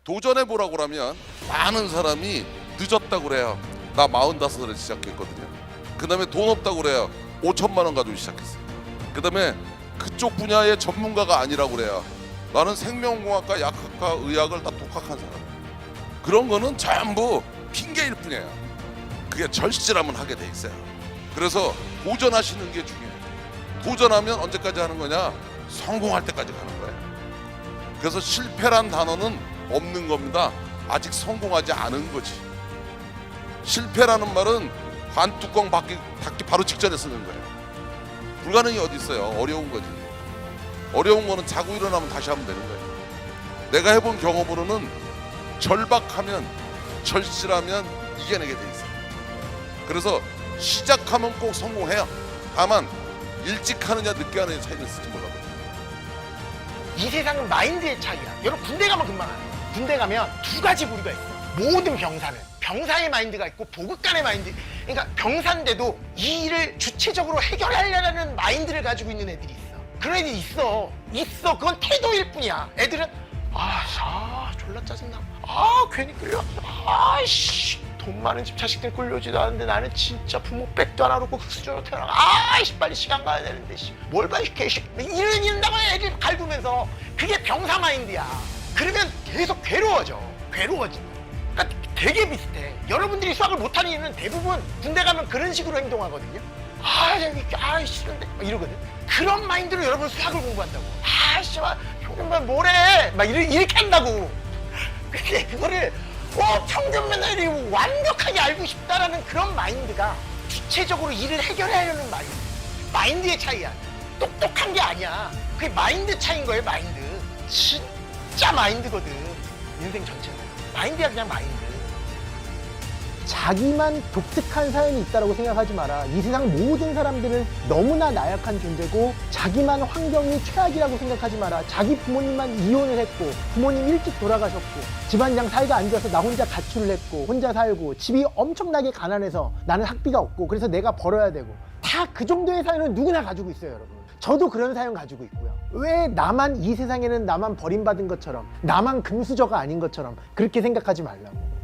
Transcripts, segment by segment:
도전해보라고 그러면 많은 사람이 늦었다고 그래요. 나 45살에 시작했거든요. 그 다음에 돈 없다고 그래요. 5천만 원 가지고 시작했어요. 그 다음에 그쪽 분야의 전문가가 아니라고 그래요. 나는 생명공학과, 약학과, 의학을 다 독학한 사람. 그런 거는 전부 핑계일 뿐이에요. 그게 절실하면 하게 돼 있어요. 그래서 도전하시는 게 중요해요. 도전하면 언제까지 하는 거냐? 성공할 때까지 가는 거예요. 그래서 실패란 단어는 없는 겁니다. 아직 성공하지 않은 거지. 실패라는 말은 관뚜껑 닫기 바로 직전에 쓰는 거예요. 불가능이 어디 있어요. 어려운 거지. 어려운 거는 자고 일어나면 다시 하면 되는 거예요. 내가 해본 경험으로는 절박하면, 절실하면 이겨내게 돼 있어요. 그래서 시작하면 꼭 성공해요. 다만 일찍 하느냐 늦게 하느냐 차이는 쓰지 몰라도. 이 세상은 마인드의 차이야. 여러분 군대 가면 금방 알아요. 군대 가면 두 가지 부류가 있어. 모든 병사는 병사의 마인드가 있고 보급관의 마인드. 그러니까 병사인데도 이 일을 주체적으로 해결하려는 마인드를 가지고 있는 애들이 있어. 그런 애들이 있어. 그건 태도일 뿐이야. 애들은 졸라 짜증나. 괜히 끌려. 아이씨, 돈 많은 집 자식들 끌려오지도 않는데 나는 진짜 부모 백도 안 하고 흑수저로 태어나가. 빨리 시간 가야 되는데 뭘 봐, 이 개씨. 이런다고 애들 갈구면서. 그게 병사 마인드야. 그러면 계속 괴로워져. 그러니까 되게 비슷해. 여러분들이 수학을 못하는 이유는 대부분 군대 가면 그런 식으로 행동하거든요. 싫은데 이러거든. 그런 마인드로 여러분 수학을 공부한다고. 형님만 뭐래 막 이렇게 한다고. 근데 그거를 평균 맨날이 완벽하게 알고 싶다라는 그런 마인드가 주체적으로 일을 해결하려는 마인드의 차이야. 똑똑한 게 아니야. 그게 마인드 차이인 거예요. 마인드. 진짜 마인드거든. 인생 전체는 마인드야. 그냥 마인드. 자기만 독특한 사연이 있다고 생각하지 마라. 이 세상 모든 사람들은 너무나 나약한 존재고 자기만 환경이 최악이라고 생각하지 마라. 자기 부모님만 이혼을 했고 부모님 일찍 돌아가셨고 집안장 사이가 안 좋아서 나 혼자 가출을 했고 혼자 살고 집이 엄청나게 가난해서 나는 학비가 없고 그래서 내가 벌어야 되고 다 그 정도의 사연은 누구나 가지고 있어요. 여러분, 저도 그런 사연 가지고 있고요. 왜 나만 이 세상에는 나만 버림받은 것처럼 나만 금수저가 아닌 것처럼 그렇게 생각하지 말라고.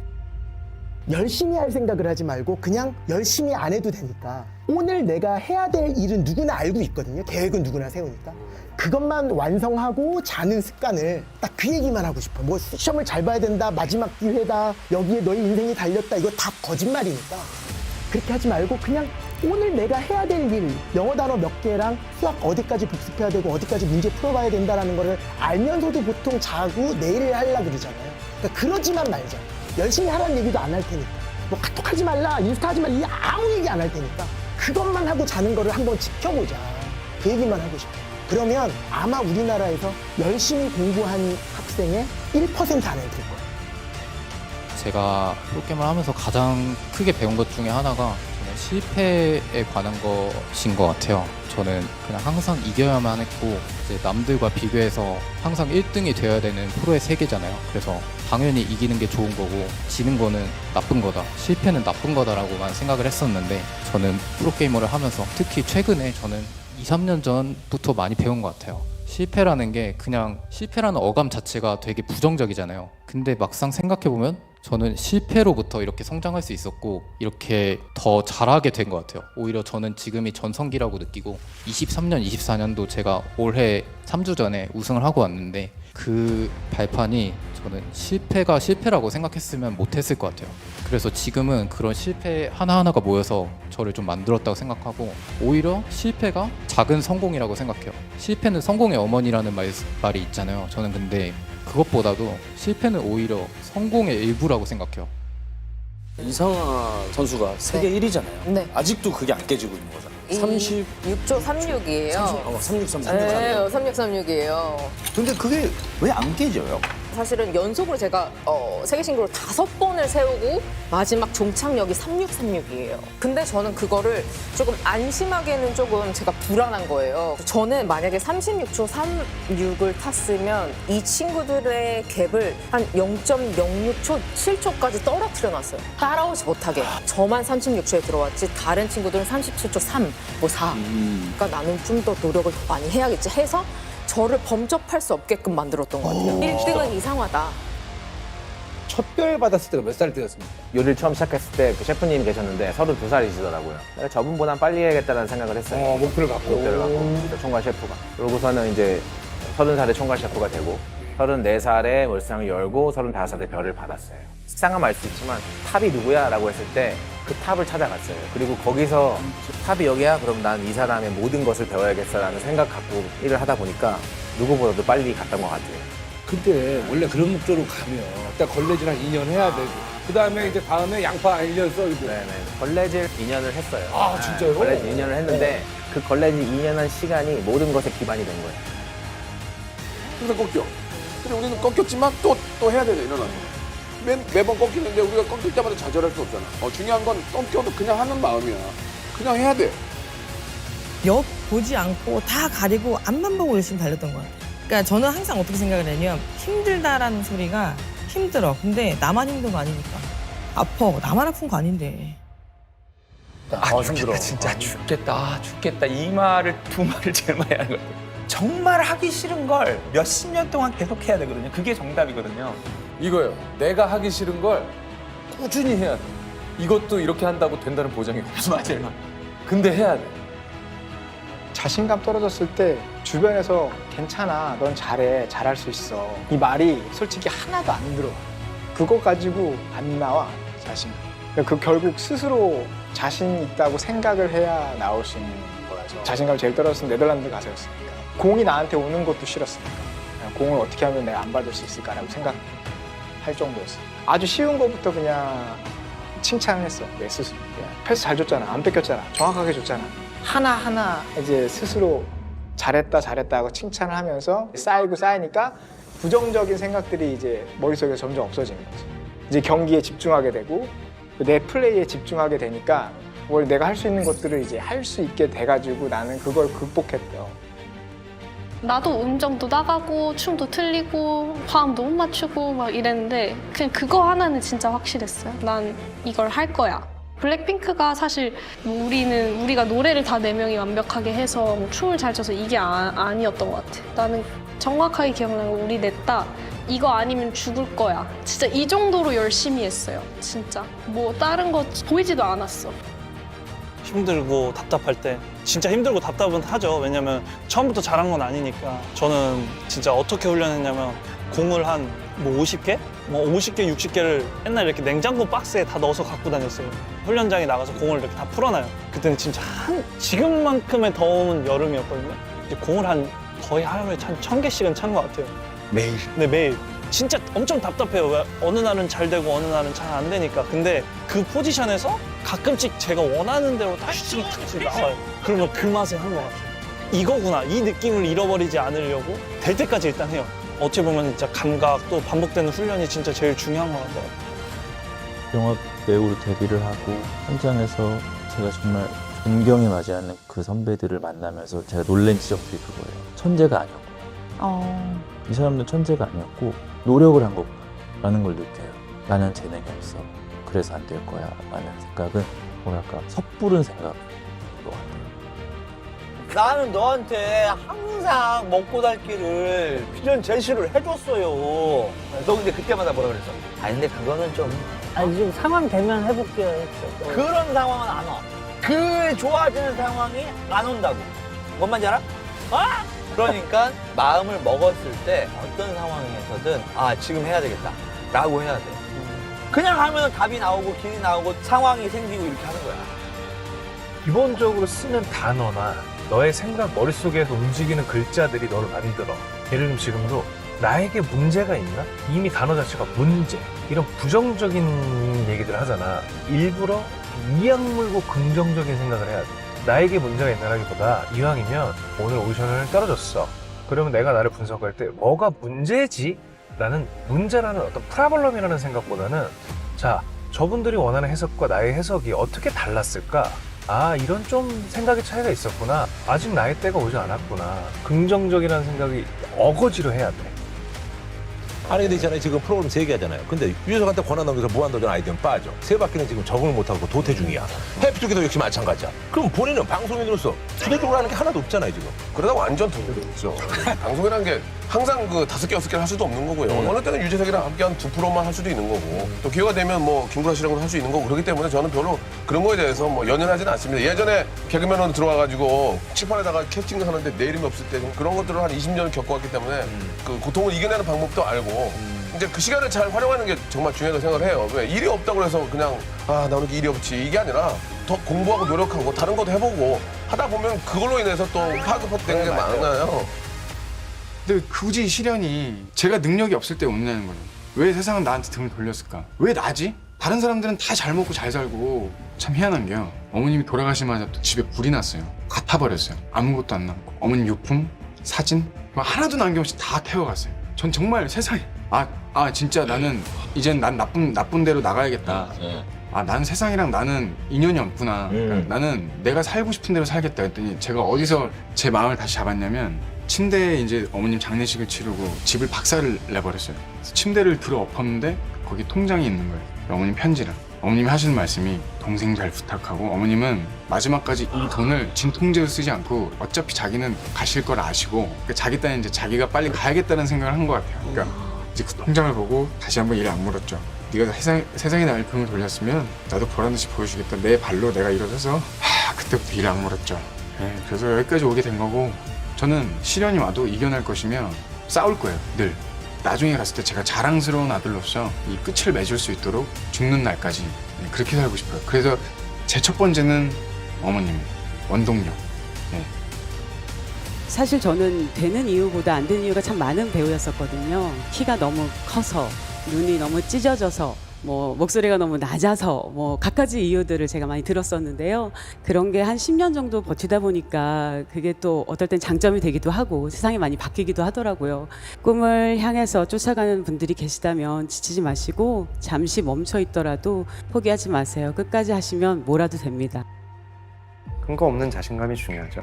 열심히 할 생각을 하지 말고 그냥 열심히 안 해도 되니까 오늘 내가 해야 될 일은 누구나 알고 있거든요. 계획은 누구나 세우니까 그것만 완성하고 자는 습관을 딱 그 얘기만 하고 싶어. 뭐 시험을 잘 봐야 된다, 마지막 기회다, 여기에 너의 인생이 달렸다, 이거 다 거짓말이니까 그렇게 하지 말고 그냥 오늘 내가 해야 될 일, 영어 단어 몇 개랑 수학 어디까지 복습해야 되고 어디까지 문제 풀어봐야 된다는 거를 알면서도 보통 자고 내일 하려고 그러잖아요. 그러니까 그러지만 말자. 열심히 하라는 얘기도 안 할 테니까. 뭐 카톡 하지 말라, 인스타 하지 말라, 아무 얘기 안 할 테니까 그것만 하고 자는 거를 한번 지켜보자. 그 얘기만 하고 싶어. 그러면 아마 우리나라에서 열심히 공부한 학생의 1% 안에 들 거야. 제가 프로게임을 하면서 가장 크게 배운 것 중에 하나가 저는 실패에 관한 것인 것 같아요. 저는 그냥 항상 이겨야만 했고 이제 남들과 비교해서 항상 1등이 되어야 되는 프로의 세계잖아요. 그래서 당연히 이기는 게 좋은 거고 지는 거는 나쁜 거다, 실패는 나쁜 거다라고만 생각을 했었는데 저는 프로게이머를 하면서 특히 최근에 저는 2-3년 전부터 많이 배운 것 같아요. 실패라는 게 그냥 실패라는 어감 자체가 되게 부정적이잖아요. 근데 막상 생각해보면 저는 실패로부터 이렇게 성장할 수 있었고 이렇게 더 잘하게 된 것 같아요. 오히려 저는 지금이 전성기라고 느끼고 23년, 24년도 제가 올해 3주 전에 우승을 하고 왔는데 그 발판이 저는 실패가 실패라고 생각했으면 못했을 것 같아요. 그래서 지금은 그런 실패 하나하나가 모여서 저를 좀 만들었다고 생각하고 오히려 실패가 작은 성공이라고 생각해요. 실패는 성공의 어머니라는 말이 있잖아요. 저는 근데 그것보다도 실패는 오히려 성공의 일부라고 생각해요. 이상화 선수가 세계 1위잖아요. 네. 아직도 그게 안 깨지고 있는 거잖아요. 6조 36이에요. 3633. 네, 3636이에요. 근데 그게 왜 안 깨져요? 사실은 연속으로 제가 세계 신기록을 5번을 세우고 마지막 종착역이 3636이에요. 근데 저는 그거를 조금 안심하기에는 조금 제가 불안한 거예요. 저는 만약에 36초 36을 탔으면 이 친구들의 갭을 한 0.06초, 7초까지 떨어뜨려 놨어요. 따라오지 못하게. 저만 36초에 들어왔지 다른 친구들은 37초 3, 뭐 4. 그러니까 나는 좀 더 노력을 더 많이 해야겠지 해서 저를 범접할 수 없게끔 만들었던 것 같아요. 1등은 이상하다. 첫 별 받았을 때가 몇 살 때였습니까? 요리를 처음 시작했을 때 그 셰프님이 계셨는데 32살이시더라고요. 내가 저분보단 빨리 해야겠다는 생각을 했어요. 목표를 갖고. 목표를 갖고 총괄 셰프가. 그러고서는 이제 30살에 총괄 셰프가 되고 34살에 월상을 열고 35살에 별을 받았어요. 식상하면 알 수 있지만 탑이 누구야? 라고 했을 때 그 탑을 찾아갔어요. 그리고 거기서 탑이 여기야? 그럼 난 이 사람의 모든 것을 배워야겠어라는 생각 갖고 일을 하다 보니까 누구보다도 빨리 갔던 것 같아요. 그때 원래 그런 목적으로 가면 일단 걸레질 한 2년 해야 되고 그 다음에 이제 다음에 양파 1년 썰고. 네네. 걸레질 2년을 했어요. 아, 진짜요? 걸레질 2년을 했는데 그 걸레질 2년 한 시간이 모든 것의 기반이 된 거예요. 항상 꺾여. 근데 우리는 꺾였지만 또 해야 되네, 일어나서. 매번 꺾이는데 우리가 꺾일 때마다 좌절할 수 없잖아. 중요한 건 꺾여도 그냥 하는 마음이야. 그냥 해야 돼. 옆 보지 않고 다 가리고 앞만 보고 열심히 달렸던 것 같아요. 그러니까 저는 항상 어떻게 생각을 하냐면 힘들다라는 소리가 힘들어. 근데 나만 힘든 거 아니니까. 아파. 나만 아픈 거 아닌데. 죽겠다, 진짜 죽겠다. 이 말을 두 말을 제일 많이 하는 것 같아요. 정말 하기 싫은 걸 몇십 년 동안 계속 해야 되거든요. 그게 정답이거든요. 이거요. 내가 하기 싫은 걸 꾸준히 해야 돼. 이것도 이렇게 한다고 된다는 보장이 없어. 맞아요. 근데 해야 돼. 자신감 떨어졌을 때 주변에서 괜찮아, 넌 잘해, 잘할 수 있어. 이 말이 솔직히 하나도 안 들어. 그거 가지고 안 나와, 자신감. 그 결국 스스로 자신 있다고 생각을 해야 나올 수 있는 거라서. 자신감이 제일 떨어졌으면 네덜란드 가서였으니까. 공이 나한테 오는 것도 싫었으니까. 공을 어떻게 하면 내가 안 받을 수 있을까라고 생각할 정도였어. 아주 쉬운 것부터 그냥 칭찬을 했어, 내 스스로. 패스 잘 줬잖아, 안 뺏겼잖아, 정확하게 줬잖아. 하나하나 이제 스스로 잘했다 하고 칭찬을 하면서 쌓이니까 부정적인 생각들이 이제 머릿속에 점점 없어지는 거지. 이제 경기에 집중하게 되고 내 플레이에 집중하게 되니까 뭘 내가 할 수 있는 것들을 이제 할 수 있게 돼가지고 나는 그걸 극복했대요. 나도 음정도 나가고 춤도 틀리고 화음도 못 맞추고 막 이랬는데 그냥 그거 하나는 진짜 확실했어요. 난 이걸 할 거야. 블랙핑크가 사실 뭐 우리가 노래를 다 4명이 완벽하게 해서 뭐 춤을 잘 춰서 이게 아니었던 것 같아. 나는 정확하게 기억나는 거 우리 냈다. 이거 아니면 죽을 거야. 진짜 이 정도로 열심히 했어요. 진짜. 뭐 다른 거 보이지도 않았어. 힘들고 답답할 때 진짜 힘들고 답답은 하죠. 왜냐면 처음부터 잘한 건 아니니까. 저는 진짜 어떻게 훈련했냐면 공을 한 뭐 50개? 뭐 50개, 60개를 옛날에 이렇게 냉장고 박스에 다 넣어서 갖고 다녔어요. 훈련장에 나가서 공을 이렇게 다 풀어놔요. 그때는 진짜 지금만큼의 더운 여름이었거든요. 이제 공을 거의 하루에 한 1000개씩은 찬 것 같아요. 매일. 네, 매일. 진짜 엄청 답답해요. 왜 어느 날은 잘 되고 어느 날은 잘 안 되니까. 근데 그 포지션에서 가끔씩 제가 원하는 대로 딱 슈팅이 탁 나와요. 그러면 그 맛에 한 것 같아요. 이거구나. 이 느낌을 잃어버리지 않으려고 될 때까지 일단 해요. 어찌 보면 진짜 감각 또 반복되는 훈련이 진짜 제일 중요한 것 같아요. 영화 배우로 데뷔를 하고 현장에서 제가 정말 존경에 맞지 않는 그 선배들을 만나면서 제가 놀란 지점들이 그거예요. 천재가 아니었구나. 이 사람들은 천재가 아니었고 노력을 한 거구나라는 걸 느껴요. 나는 재능이 없어. 그래서 안 될 거야 라는 생각은 뭐랄까 섣부른 생각인 것 같아요. 나는 너한테 항상 먹고 살 길을 필연 제시를 해줬어요. 너 근데 그때마다 뭐라 그랬어? 아니 근데 그거는 좀 좀 상황 되면 해볼게요 했죠. 그런 상황은 안 와. 그 좋아지는 상황이 안 온다고. 뭔 말인지 알아? 그러니까 마음을 먹었을 때 어떤 상황에서든 지금 해야 되겠다 라고 해야 돼. 그냥 하면 답이 나오고 길이 나오고 상황이 생기고 이렇게 하는 거야. 기본적으로 쓰는 단어나 너의 생각 머릿속에서 움직이는 글자들이 너를 만들어. 예를 들면 지금도 나에게 문제가 있나? 이미 단어 자체가 문제 이런 부정적인 얘기들 하잖아. 일부러 이악 물고 긍정적인 생각을 해야 돼. 나에게 문제가 있나라기보다 이왕이면 오늘 오디션을 떨어졌어. 그러면 내가 나를 분석할 때 뭐가 문제지? 라는 문제라는 어떤 프라블럼이라는 생각보다는 자, 저분들이 원하는 해석과 나의 해석이 어떻게 달랐을까? 이런 좀 생각의 차이가 있었구나. 아직 나의 때가 오지 않았구나. 긍정적이라는 생각이 어거지로 해야 돼. 아니 근데 있잖아요. 지금 프로그램 3개 하잖아요. 근데 유재석한테 권한 넘겨서 무한도전 아이디어는 빠져. 3바퀴는 지금 적응을 못하고 도태 중이야. 해피투게더 역시 마찬가지야. 그럼 본인은 방송인으로서 주도적으로 하는 게 하나도 없잖아요 지금. 그러다 완전 동료됐죠. 방송이라는 게 항상 그 5개, 6개를 할 수도 없는 거고요. 어느 때는 유재석이랑 함께 한 2%만 할 수도 있는 거고 또 기회가 되면 뭐 김구라 씨랑도 할 수 있는 거고 그렇기 때문에 저는 별로 그런 거에 대해서 뭐 연연하지는 않습니다. 예전에 개그맨으로 들어와가지고 칠판에다가 캐스팅을 하는데 내 이름이 없을 때 그런 것들을 한 20년을 겪어왔기 때문에 그 고통을 이겨내는 방법도 알고 이제 그 시간을 잘 활용하는 게 정말 중요하다고 생각을 해요. 왜 일이 없다고 해서 그냥 나 오늘 일이 없지 이게 아니라 더 공부하고 노력하고 다른 것도 해보고 하다 보면 그걸로 인해서 또 파급파급되는 게 많아요. 근데 굳이 시련이 제가 능력이 없을 때 오느냐는 거예요. 왜 세상은 나한테 등을 돌렸을까? 왜 나지? 다른 사람들은 다 잘 먹고 잘 살고 참 희한한 게요. 어머님이 돌아가시자마자 또 집에 불이 났어요. 다 타버렸어요. 아무것도 안 남고 어머님 유품, 사진 하나도 남김없이 다 태워갔어요. 전 정말 세상에 진짜 나는 이젠 난 나쁜 데로 나가야겠다. 난 세상이랑 나는 인연이 없구나. 그러니까 나는 내가 살고 싶은 대로 살겠다 했더니 제가 어디서 제 마음을 다시 잡았냐면 침대에 이제 어머님 장례식을 치르고 집을 박살을 내버렸어요. 그래서 침대를 들어 엎었는데 거기 통장이 있는 거예요. 어머님 편지랑. 어머님이 하시는 말씀이 동생 잘 부탁하고 어머님은 마지막까지 이 돈을 진통제로 쓰지 않고 어차피 자기는 가실 걸 아시고 그러니까 자기 딴에 이제 자기가 빨리 가야겠다는 생각을 한 것 같아요. 그러니까 이제 그 통장을 보고 다시 한번 일을 안 물었죠. 네가 세상에 나를 등을 돌렸으면 나도 보란듯이 보여주겠다. 내 발로 내가 일어서서 그때부터 일을 안 물었죠. 그래서 여기까지 오게 된 거고 저는 시련이 와도 이겨낼 것이며 싸울 거예요. 늘. 나중에 갔을 때 제가 자랑스러운 아들로서 이 끝을 맺을 수 있도록 죽는 날까지 그렇게 살고 싶어요. 그래서 제 첫 번째는 어머님, 원동력. 사실 저는 되는 이유보다 안 되는 이유가 참 많은 배우였었거든요. 키가 너무 커서, 눈이 너무 찢어져서, 목소리가 너무 낮아서, 갖가지 이유들을 제가 많이 들었었는데요. 그런 게 한 10년 정도 버티다 보니까 그게 또 어떨 땐 장점이 되기도 하고 세상이 많이 바뀌기도 하더라고요. 꿈을 향해서 쫓아가는 분들이 계시다면 지치지 마시고 잠시 멈춰 있더라도 포기하지 마세요. 끝까지 하시면 뭐라도 됩니다. 근거 없는 자신감이 중요하죠.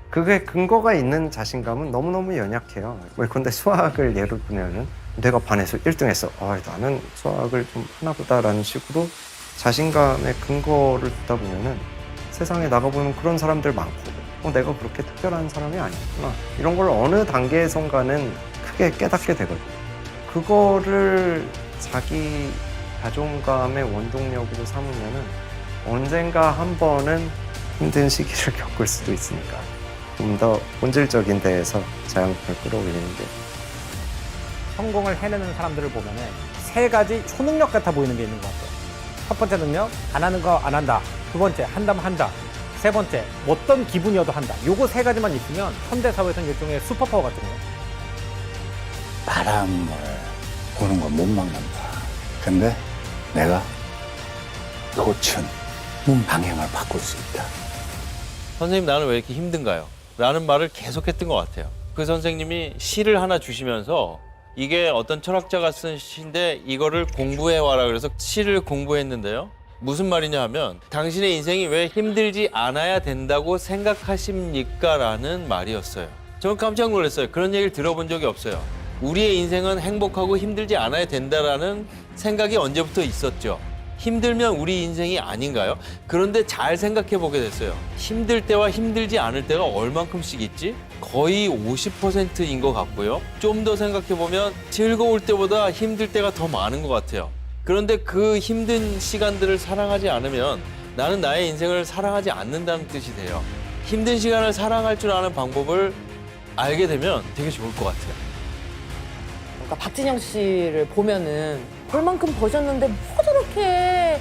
그게 근거가 있는 자신감은 너무너무 연약해요. 근데 수학을 예로 들면은 내가 반에서 1등했어. 나는 수학을 좀 하나보다라는 식으로 자신감의 근거를 두다 보면은 세상에 나가보면 그런 사람들 많고 내가 그렇게 특별한 사람이 아니구나. 이런 걸 어느 단계에선가는 크게 깨닫게 되거든요. 그거를 자기 자존감의 원동력으로 삼으면은 언젠가 한 번은 힘든 시기를 겪을 수도 있으니까 좀 더 본질적인 데에서 자양분을 끌어올리는 게 성공을 해내는 사람들을 보면은 3가지 초능력 같아 보이는 게 있는 것 같아요. 첫 번째 능력, 안 하는 거 안 한다. 두 번째, 한다면 한다. 세 번째, 어떤 기분이어도 한다. 요거 3가지만 있으면 현대사회에서는 일종의 슈퍼파워 같은 거예요. 바람을 부는 건 못 막는다. 근데 내가 놓친 방향을 바꿀 수 있다. 선생님 나는 왜 이렇게 힘든가요? 라는 말을 계속했던 것 같아요. 그 선생님이 시를 하나 주시면서 이게 어떤 철학자가 쓴 시인데 이거를 공부해와라 그래서 시를 공부했는데요. 무슨 말이냐 하면 당신의 인생이 왜 힘들지 않아야 된다고 생각하십니까? 라는 말이었어요. 저는 깜짝 놀랐어요. 그런 얘기를 들어본 적이 없어요. 우리의 인생은 행복하고 힘들지 않아야 된다라는 생각이 언제부터 있었죠. 힘들면 우리 인생이 아닌가요? 그런데 잘 생각해 보게 됐어요. 힘들 때와 힘들지 않을 때가 얼만큼씩 있지? 거의 50%인 것 같고요. 좀 더 생각해 보면 즐거울 때보다 힘들 때가 더 많은 것 같아요. 그런데 그 힘든 시간들을 사랑하지 않으면 나는 나의 인생을 사랑하지 않는다는 뜻이 돼요. 힘든 시간을 사랑할 줄 아는 방법을 알게 되면 되게 좋을 것 같아요. 그러니까 박진영 씨를 보면은 볼만큼 버셨는데 뭐 저렇게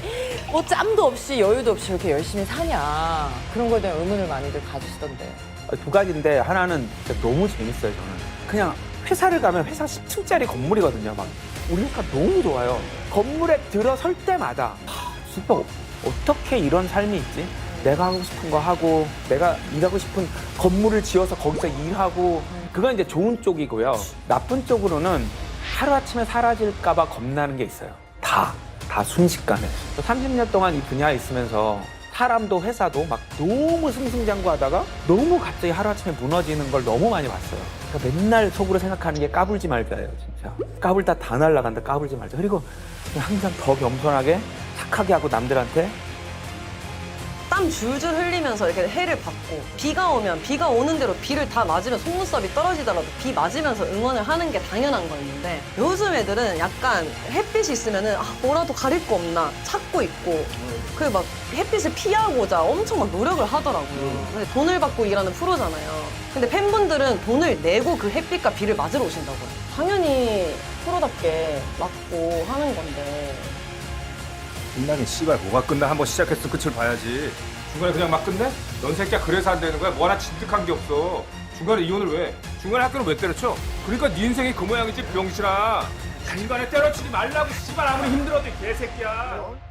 짬도 없이 여유도 없이 이렇게 열심히 사냐 그런 거에 대한 의문을 많이들 가지시던데. 2가지인데 하나는 진짜 너무 재밌어요. 저는 그냥 회사를 가면 회사 10층짜리 건물이거든요. 막 우리가 너무 좋아요. 건물에 들어설 때마다 진짜 어떻게 이런 삶이 있지? 내가 하고 싶은 거 하고 내가 일하고 싶은 건물을 지어서 거기서 일하고 그건 이제 좋은 쪽이고요. 나쁜 쪽으로는 하루아침에 사라질까 봐 겁나는 게 있어요. 다 순식간에. 30년 동안 이 분야에 있으면서 사람도 회사도 막 너무 승승장구하다가 너무 갑자기 하루아침에 무너지는 걸 너무 많이 봤어요. 그러니까 맨날 속으로 생각하는 게 까불지 말자예요. 진짜. 까불다 다 날라간다. 까불지 말자. 그리고 항상 더 겸손하게 착하게 하고 남들한테 땀 줄줄 흘리면서 이렇게 해를 받고 비가 오면 비가 오는 대로 비를 다 맞으면 속눈썹이 떨어지더라도 비 맞으면서 응원을 하는 게 당연한 거였는데 요즘 애들은 약간 햇빛이 있으면은 뭐라도 가릴 거 없나 찾고 있고 그 막 햇빛을 피하고자 엄청 막 노력을 하더라고요. 근데 돈을 받고 일하는 프로잖아요. 근데 팬분들은 돈을 내고 그 햇빛과 비를 맞으러 오신다고요. 당연히 프로답게 맞고 하는 건데. 끝나긴 씨발 뭐가 끝나. 한번 시작했어 끝을 봐야지. 중간에 그냥 막 끝내? 넌 새끼야 그래서 안 되는 거야? 뭐 하나 진득한 게 없어. 중간에 이혼을 왜? 중간에 학교를 왜 때려쳐? 그러니까 네 인생이 그 모양이지 병신아. 중간에 때려치지 말라고 씨발 아무리 힘들어도 개새끼야.